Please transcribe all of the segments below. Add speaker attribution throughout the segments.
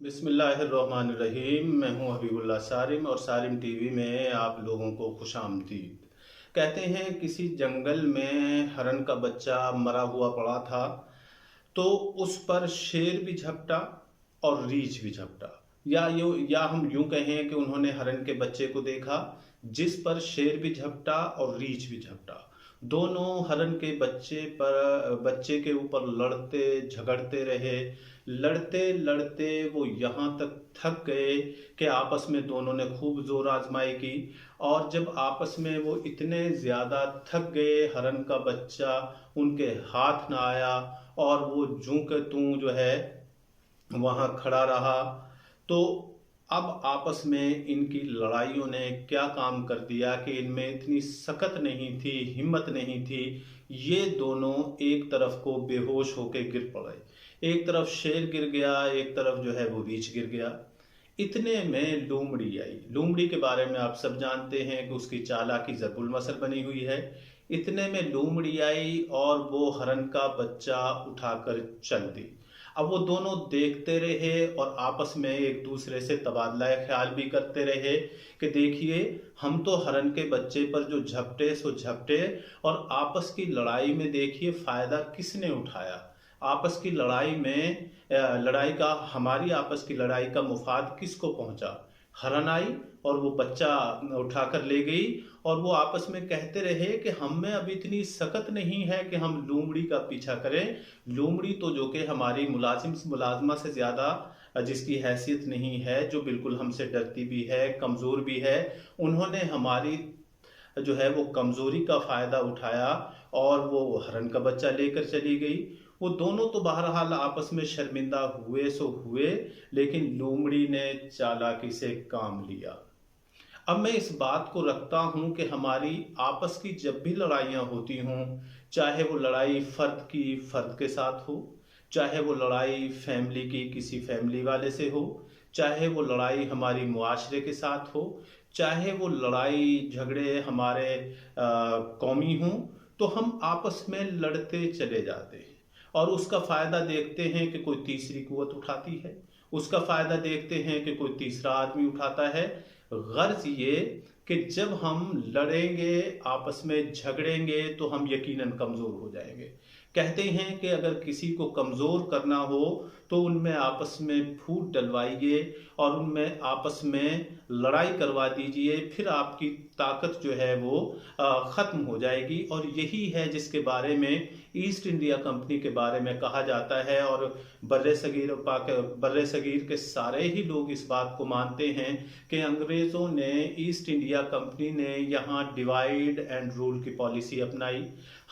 Speaker 1: बिस्मिल्लाहिर्रहमानिर्रहीम। मैं हूं हबीबुल्लाह सारिम और सारिम टीवी में आप लोगों को खुशामदीद। कहते हैं किसी जंगल में हरन का बच्चा मरा हुआ पड़ा था, तो उस पर शेर भी झपटा और रीछ भी झपटा। या हम यूं कहें कि उन्होंने हरन के बच्चे को देखा जिस पर शेर भी झपटा और रीछ भी झपटा। दोनों हरन के बच्चे के ऊपर लड़ते झगड़ते रहे। लड़ते लड़ते वो यहाँ तक थक गए कि आपस में दोनों ने खूब जोर आजमाई की। और जब आपस में वो इतने ज़्यादा थक गए, हरन का बच्चा उनके हाथ ना आया और वो जूं के तूं जो है वहाँ खड़ा रहा। तो अब आपस में इनकी लड़ाइयों ने क्या काम कर दिया कि इनमें इतनी सकत नहीं थी, हिम्मत नहीं थी। ये दोनों एक तरफ को बेहोश होके गिर पड़े। एक तरफ शेर गिर गया, एक तरफ जो है वो रीछ गिर गया। इतने में लोमड़ी आई। लोमड़ी के बारे में आप सब जानते हैं कि उसकी चालाकी ज़रबुल मसल बनी हुई है। इतने में लोमड़ी आई और वो हरन का बच्चा उठाकर चल दी। अब वो दोनों देखते रहे और आपस में एक दूसरे से तबादला ख्याल भी करते रहे कि देखिए, हम तो हरन के बच्चे पर जो झपटे सो झपटे, और आपस की लड़ाई में देखिए फ़ायदा किसने उठाया। आपस की लड़ाई में हमारी आपस की लड़ाई का मुफाद किसको पहुंचा। हरन आई और वो बच्चा उठाकर ले गई और वो आपस में कहते रहे कि हम में अब इतनी सकत नहीं है कि हम लोमड़ी का पीछा करें। लोमड़ी तो जो कि हमारी मुलाजमा से ज़्यादा जिसकी हैसियत नहीं है, जो बिल्कुल हमसे डरती भी है, कमज़ोर भी है, उन्होंने हमारी जो है वो कमज़ोरी का फ़ायदा उठाया और वो हरन का बच्चा लेकर चली गई। वो दोनों तो बहरहाल आपस में शर्मिंदा हुए सो हुए, लेकिन लोमड़ी ने चालाकी से काम लिया। अब मैं इस बात को रखता हूँ कि हमारी आपस की जब भी लड़ाइयाँ होती हों, चाहे वो लड़ाई फ़र्द के साथ हो, चाहे वो लड़ाई फैमिली की किसी फैमिली वाले से हो, चाहे वो लड़ाई हमारी मुआशरे के साथ हो, चाहे वो लड़ाई झगड़े हमारे कौमी हों, तो हम आपस में लड़ते चले जाते हैं और उसका फ़ायदा देखते हैं कि कोई तीसरी कुव्वत उठाती है, उसका फ़ायदा देखते हैं कि कोई तीसरा आदमी उठाता है। गर्ज ये कि जब हम लड़ेंगे, आपस में झगड़ेंगे, तो हम यकीनन कमज़ोर हो जाएंगे। कहते हैं कि अगर किसी को कमज़ोर करना हो तो उनमें आपस में फूट डलवाइए और उनमें आपस में लड़ाई करवा दीजिए, फिर आपकी ताकत जो है वो ख़त्म हो जाएगी। और यही है जिसके बारे में ईस्ट इंडिया कंपनी के बारे में कहा जाता है। और बर्रे सगीर के सारे ही लोग इस बात को मानते हैं कि अंग्रेज़ों ने, ईस्ट इंडिया कंपनी ने यहाँ डिवाइड एंड रूल की पॉलिसी अपनाई।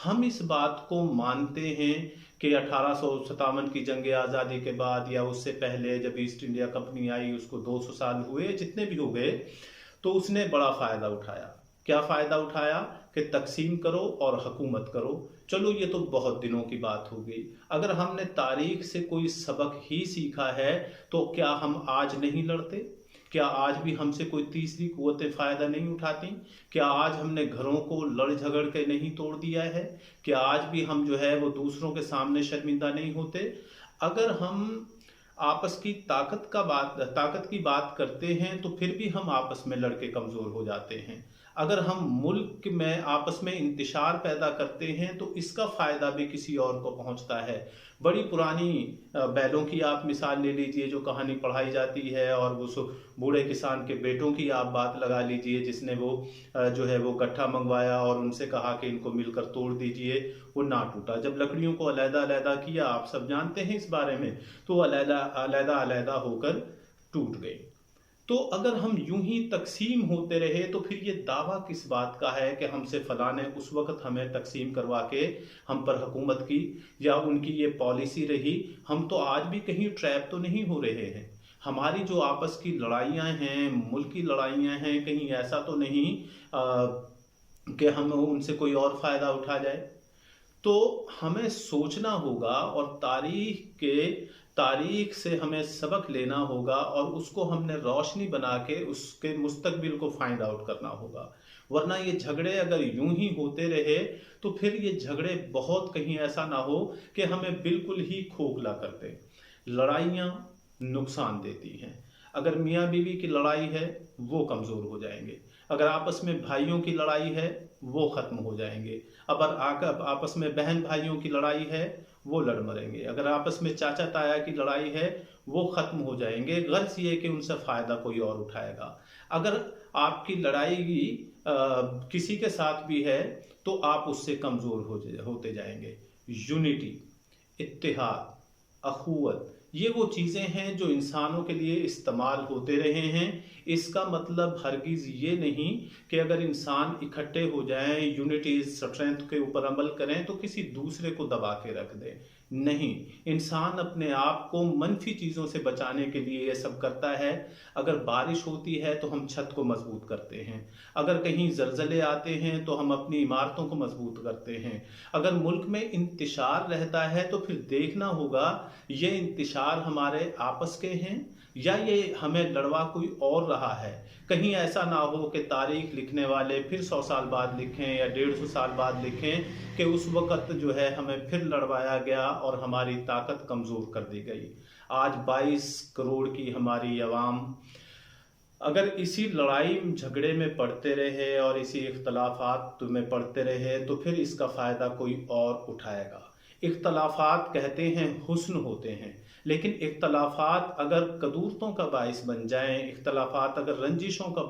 Speaker 1: हम इस बात को मानते हैं कि 1857 की जंग आज़ादी के बाद या उससे पहले जब ईस्ट इंडिया कंपनी आई, उसको 200 साल हुए, जितने भी हो गए, तो उसने बड़ा फ़ायदा उठाया। क्या फ़ायदा उठाया कि तकसीम करो और हुकूमत करो। चलो ये तो बहुत दिनों की बात हो गई। अगर हमने तारीख से कोई सबक ही सीखा है तो क्या हम आज नहीं लड़ते? क्या आज भी हमसे कोई तीसरी कुव्वतें फ़ायदा नहीं उठाती? क्या आज हमने घरों को लड़ झगड़ के नहीं तोड़ दिया है? क्या आज भी हम जो है वो दूसरों के सामने शर्मिंदा नहीं होते? अगर हम आपस की ताकत की बात करते हैं तो फिर भी हम आपस में लड़के कमज़ोर हो जाते हैं। अगर हम मुल्क में आपस में इंतशार पैदा करते हैं तो इसका फ़ायदा भी किसी और को पहुंचता है। बड़ी पुरानी बैलों की आप मिसाल ले लीजिए जो कहानी पढ़ाई जाती है, और उस बूढ़े किसान के बेटों की आप बात लगा लीजिए जिसने वो जो है वो गट्ठा मंगवाया और उनसे कहा कि इनको मिलकर तोड़ दीजिए। वो ना टूटा। जब लकड़ियों को अलग-अलग किया, आप सब जानते हैं इस बारे में, तो अलग-अलग होकर टूट गई। तो अगर हम यूं ही तकसीम होते रहे तो फिर ये दावा किस बात का है कि हमसे फलां ने उस वक्त हमें तकसीम करवा के हम पर हुकूमत की, या उनकी ये पॉलिसी रही। हम तो आज भी कहीं ट्रैप तो नहीं हो रहे हैं। हमारी जो आपस की लड़ाइयाँ हैं, मुल्क की लड़ाइयाँ हैं, कहीं ऐसा तो नहीं कि हम उनसे कोई और फ़ायदा उठा जाए। तो हमें सोचना होगा और तारीख से हमें सबक लेना होगा और उसको हमने रोशनी बना के उसके मुस्तकबिल को फाइंड आउट करना होगा। वरना ये झगड़े अगर यूं ही होते रहे तो फिर ये झगड़े बहुत कहीं ऐसा ना हो कि हमें बिल्कुल ही खोखला कर दें। लड़ाइयाँ नुकसान देती हैं। अगर मियाँ बीवी की लड़ाई है वो कमज़ोर हो जाएंगे। अगर आपस में भाइयों की लड़ाई है वो ख़त्म हो जाएंगे। अगर आपस में बहन भाइयों की लड़ाई है वो लड़ मरेंगे। अगर आपस में चाचा ताया की लड़ाई है वो ख़त्म हो जाएंगे। गर्ज ये कि उनसे फ़ायदा कोई और उठाएगा। अगर आपकी लड़ाई किसी के साथ भी है तो आप उससे कमज़ोर होते जाएंगे। यूनिटी, इत्तेहाद, अखुवत, ये वो चीज़ें हैं जो इंसानों के लिए इस्तेमाल होते रहे हैं। इसका मतलब हरगिज़ ये नहीं कि अगर इंसान इकट्ठे हो जाएं, यूनिटी स्ट्रेंथ के ऊपर अमल करें तो किसी दूसरे को दबा के रख दें। नहीं, इंसान अपने आप को मनफी चीज़ों से बचाने के लिए ये सब करता है। अगर बारिश होती है तो हम छत को मजबूत करते हैं। अगर कहीं ज़लज़ले आते हैं तो हम अपनी इमारतों को मजबूत करते हैं। अगर मुल्क में इंतशार रहता है तो फिर देखना होगा ये इंतशार हमारे आपस के हैं या ये हमें लड़वा कोई और रहा है। कहीं ऐसा ना हो कि तारीख लिखने वाले फिर 100 साल बाद लिखें या 150 साल बाद लिखें कि उस वक़्त जो है हमें फिर लड़वाया गया और हमारी ताकत कमज़ोर कर दी गई। आज 22 करोड़ की हमारी आवाम अगर इसी लड़ाई झगड़े में पड़ते रहे और इसी इख्तलाफात में पड़ते रहे तो फिर इसका फ़ायदा कोई और उठाएगा। इख्तलाफात कहते हैं हुस्न होते हैं, लेकिन इख्तलाफात अगर कदूरतों का बाइस बन जाएं, इख्तलाफात अगर रंजिशों का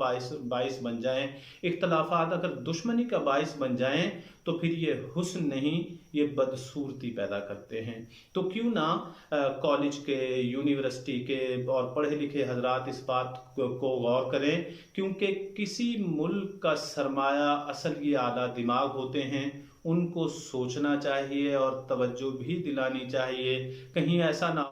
Speaker 1: बाइस बन जाएं, इख्तलाफात अगर दुश्मनी का बाइस बन जाएं तो फिर ये हुस्न नहीं, ये बदसूरती पैदा करते हैं। तो क्यों ना कॉलेज के, यूनिवर्सिटी के और पढ़े लिखे हजरात इस बात को गौर करें, क्योंकि किसी मुल्क का सरमाया असल ये आला दिमाग होते हैं। उनको सोचना चाहिए और तवज्जो भी दिलानी चाहिए। कहीं ऐसा ना